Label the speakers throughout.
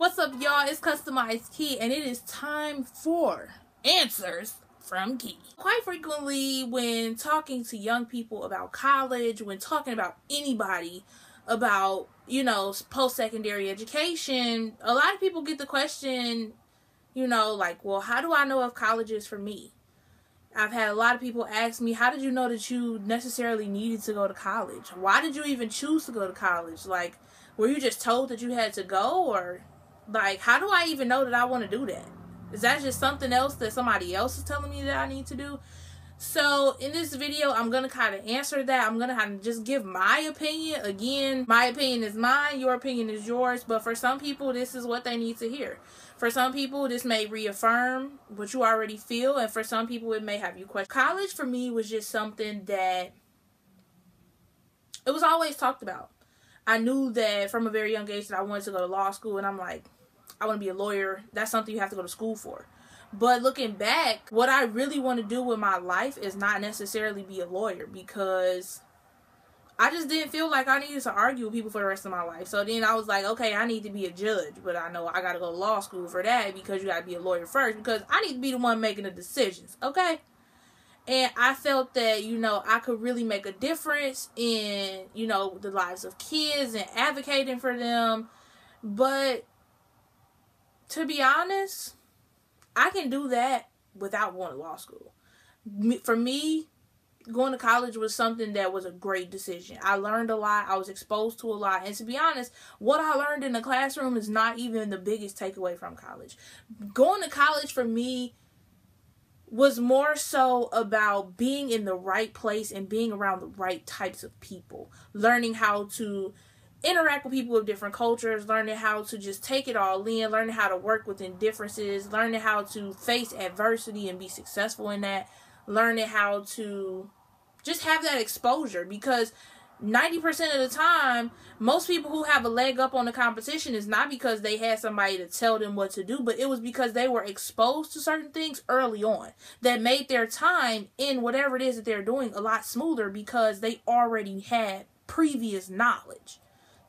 Speaker 1: What's up, y'all? It's Customized Key, and it is time for Answers from Key. Quite frequently, when talking to young people about college, when talking about anybody about, post-secondary education, a lot of people get the question, like, well, how do I know if college is for me? I've had a lot of people ask me, how did you know that you necessarily needed to go to college? Why did you even choose to go to college? Like, were you just told that you had to go? Or, like, how do I even know that I want to do that? Is that just something else that somebody else is telling me that I need to do? So, in this video, I'm going to kind of answer that. I'm going to kind of just give my opinion. Again, my opinion is mine. Your opinion is yours. But for some people, this is what they need to hear. For some people, this may reaffirm what you already feel. And for some people, it may have you question. College, for me, was just something that it was always talked about. I knew that from a very young age that I wanted to go to law school. And I'm like, I want to be a lawyer. That's something you have to go to school for. But looking back, what I really want to do with my life is not necessarily be a lawyer, because I just didn't feel like I needed to argue with people for the rest of my life. So then I was like, okay, I need to be a judge, but I know I got to go to law school for that, because you got to be a lawyer first, because I need to be the one making the decisions, okay? And I felt that, I could really make a difference in, the lives of kids and advocating for them. But to be honest, I can do that without going to law school. For me, going to college was something that was a great decision. I learned a lot. I was exposed to a lot. And to be honest, what I learned in the classroom is not even the biggest takeaway from college. Going to college for me was more so about being in the right place and being around the right types of people. Learning how to interact with people of different cultures, learning how to just take it all in, learning how to work within differences, learning how to face adversity and be successful in that, learning how to just have that exposure, because 90% of the time, most people who have a leg up on the competition is not because they had somebody to tell them what to do, but it was because they were exposed to certain things early on that made their time in whatever it is that they're doing a lot smoother, because they already had previous knowledge.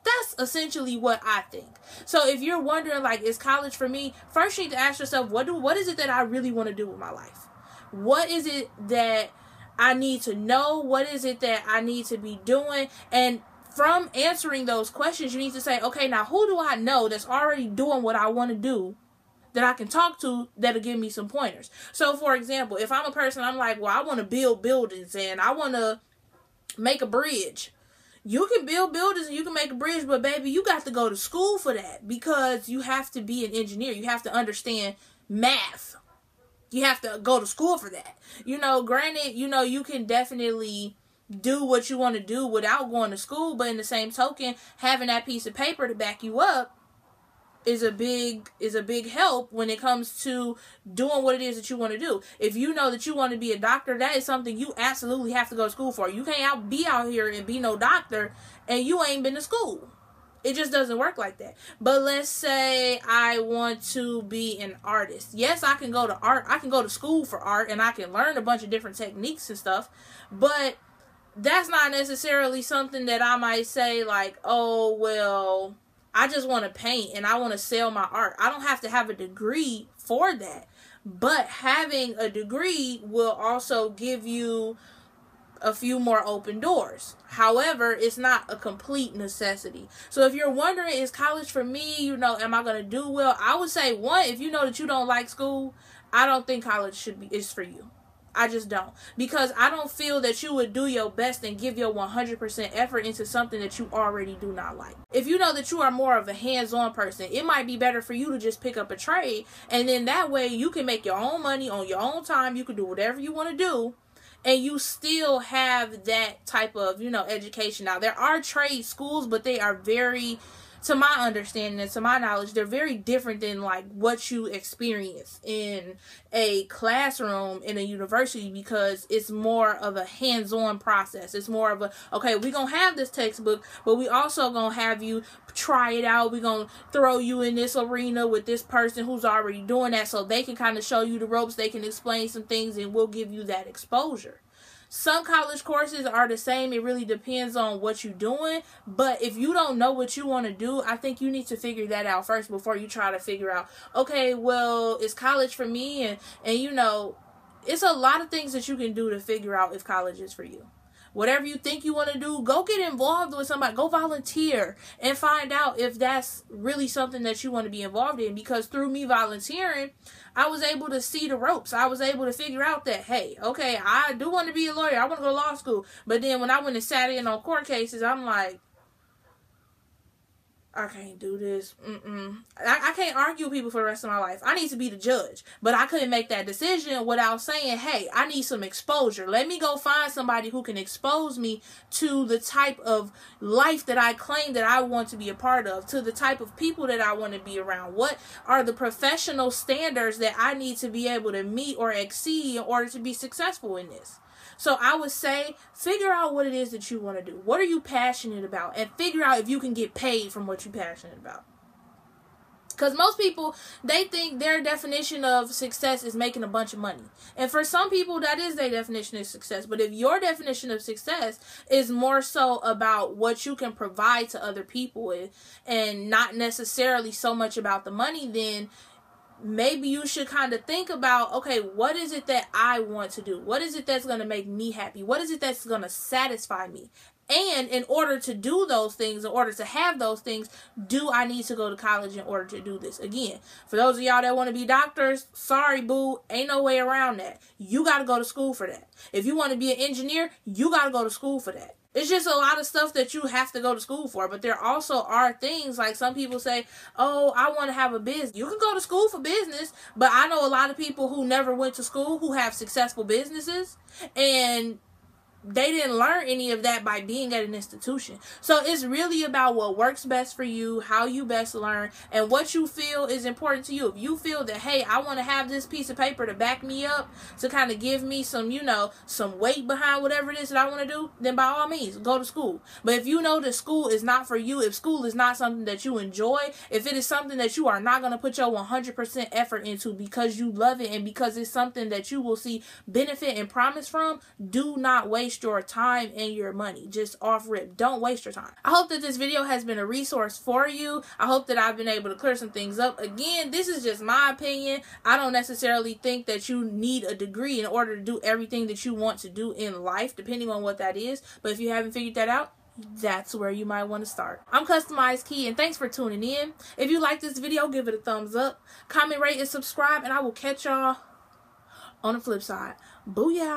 Speaker 1: That's essentially what I think. So if you're wondering, like, is college for me? First, you need to ask yourself, what is it that I really want to do with my life? What is it that I need to know? What is it that I need to be doing? And from answering those questions, you need to say, okay, now who do I know that's already doing what I want to do that I can talk to that'll give me some pointers? So, for example, if I'm a person, I'm like, well, I want to build buildings and I want to make a bridge. You can build buildings and you can make a bridge, but baby, you got to go to school for that, because you have to be an engineer. You have to understand math. You have to go to school for that. Granted, you can definitely do what you want to do without going to school, but in the same token, having that piece of paper to back you up is a big help when it comes to doing what it is that you want to do. If you know that you want to be a doctor, that is something you absolutely have to go to school for. You can't be out here and be no doctor and you ain't been to school. It just doesn't work like that. But let's say I want to be an artist. Yes, I can go to art. I can go to school for art and I can learn a bunch of different techniques and stuff. But that's not necessarily something that I might say like, oh, well, I just want to paint and I want to sell my art. I don't have to have a degree for that. But having a degree will also give you a few more open doors. However, it's not a complete necessity. So if you're wondering, is college for me, am I going to do well? I would say, one, if you know that you don't like school, I don't think college is for you. I just don't. Because I don't feel that you would do your best and give your 100% effort into something that you already do not like. If you know that you are more of a hands-on person, it might be better for you to just pick up a trade, and then that way you can make your own money on your own time. You can do whatever you want to do, and you still have that type of, education. Now, there are trade schools, but they are very, to my understanding and to my knowledge, they're very different than like what you experience in a classroom in a university, because it's more of a hands-on process. It's more of a, okay, we're going to have this textbook, but we also going to have you try it out. We're going to throw you in this arena with this person who's already doing that, so they can kind of show you the ropes. They can explain some things and we'll give you that exposure. Some college courses are the same. It really depends on what you're doing. But if you don't know what you want to do, I think you need to figure that out first before you try to figure out, okay, well, is college for me? And you know, it's a lot of things that you can do to figure out if college is for you. Whatever you think you want to do, go get involved with somebody. Go volunteer and find out if that's really something that you want to be involved in. Because through me volunteering, I was able to see the ropes. I was able to figure out that, hey, okay, I do want to be a lawyer. I want to go to law school. But then when I went and sat in on court cases, I'm like, I can't do this. I can't argue with people for the rest of my life. I need to be the judge. But I couldn't make that decision without saying, hey, I need some exposure. Let me go find somebody who can expose me to the type of life that I claim that I want to be a part of, to the type of people that I want to be around. What are the professional standards that I need to be able to meet or exceed in order to be successful in this? So I would say, figure out what it is that you want to do. What are you passionate about? And figure out if you can get paid from what you're passionate about. Because most people, they think their definition of success is making a bunch of money. And for some people, that is their definition of success. But if your definition of success is more so about what you can provide to other people and not necessarily so much about the money, then maybe you should kind of think about, okay, what is it that I want to do? What is it that's going to make me happy? What is it that's going to satisfy me? And in order to do those things, in order to have those things, do I need to go to college in order to do this? Again, for those of y'all that want to be doctors, sorry, boo, ain't no way around that. You got to go to school for that. If you want to be an engineer, you got to go to school for that. It's just a lot of stuff that you have to go to school for. But there also are things like some people say, oh, I want to have a business. You can go to school for business. But I know a lot of people who never went to school who have successful businesses. And they didn't learn any of that by being at an institution. So it's really about what works best for you, how you best learn, and what you feel is important to you. If you feel that, hey, I want to have this piece of paper to back me up, to kind of give me some, you know, some weight behind whatever it is that I want to do, then by all means, go to school. But if you know that school is not for you, if school is not something that you enjoy, if it is something that you are not going to put your 100% effort into because you love it and because it's something that you will see benefit and promise from, do not waste your time and your money. Just off rip. Don't waste your time. I hope that this video has been a resource for you. I hope that I've been able to clear some things up. Again, this is just my opinion. I don't necessarily think that you need a degree in order to do everything that you want to do in life, depending on what that is. But if you haven't figured that out, that's where you might want to start. I'm Customized Key, and thanks for tuning in. If you like this video, give it a thumbs up, comment, rate, and subscribe, and I will catch y'all on the flip side. Booyah!